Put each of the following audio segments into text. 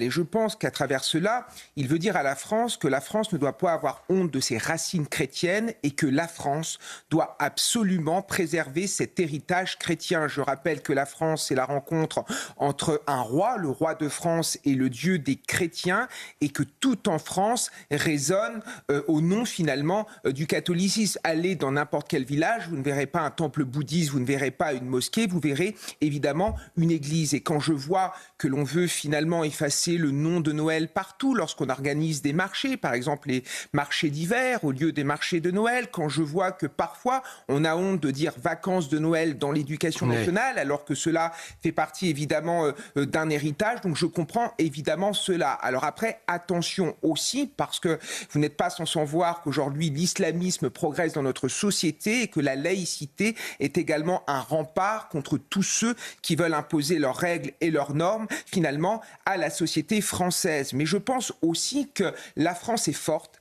Et je pense qu'à travers cela, il veut dire à la France que la France ne doit pas avoir honte de ses racines chrétiennes et que la France doit absolument préserver cet héritage chrétien. Je rappelle que la France, c'est la rencontre entre un roi, le roi de France, et le Dieu des chrétiens, et que tout en France résonne au nom finalement du catholicisme. Allez dans n'importe quel village, vous ne verrez pas un temple bouddhiste, vous ne verrez pas une mosquée, vous verrez évidemment une église. Et quand je vois que l'on veut finalement effacer le nom de Noël partout lorsqu'on organise des marchés, par exemple les marchés d'hiver au lieu des marchés de Noël, quand je vois que parfois on a honte de dire vacances de Noël dans l'éducation nationale, alors que cela fait partie évidemment d'un héritage, donc je comprends évidemment cela. Alors après, attention aussi, parce que vous n'êtes pas sans savoir qu'aujourd'hui l'islamisme progresse dans notre société et que la laïcité est également un rempart contre tous ceux qui veulent imposer leurs règles et leurs normes finalement à la société française. Mais je pense aussi que la France est forte.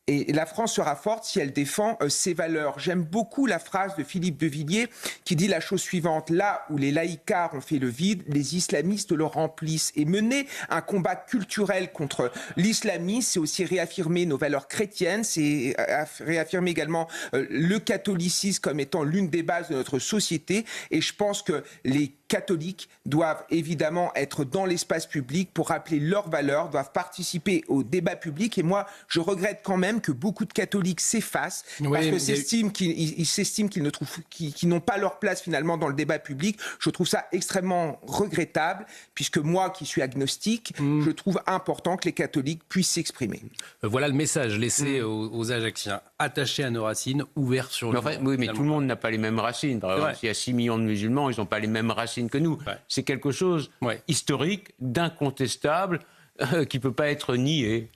Et la France sera forte si elle défend ses valeurs. J'aime beaucoup la phrase de Philippe de Villiers qui dit la chose suivante: là où les laïcards ont fait le vide, les islamistes le remplissent. Et mener un combat culturel contre l'islamisme, c'est aussi réaffirmer nos valeurs chrétiennes, c'est réaffirmer également le catholicisme comme étant l'une des bases de notre société. Et je pense que les catholiques doivent évidemment être dans l'espace public pour rappeler leurs valeurs, doivent participer au débat public. Et moi, je regrette quand même que beaucoup de catholiques s'effacent parce que s'estiment qu'ils n'ont pas leur place finalement dans le débat public. Je trouve ça extrêmement regrettable, puisque moi qui suis agnostique, je trouve important que les catholiques puissent s'exprimer. Voilà le message laissé aux Ajacciens. Attachés à nos racines, ouverts sur le monde. Oui, mais tout le monde n'a pas les mêmes racines. Par exemple, s'il y a 6 millions de musulmans, ils n'ont pas les mêmes racines que nous. Ouais. C'est quelque chose historique, d'incontestable, qui ne peut pas être nié.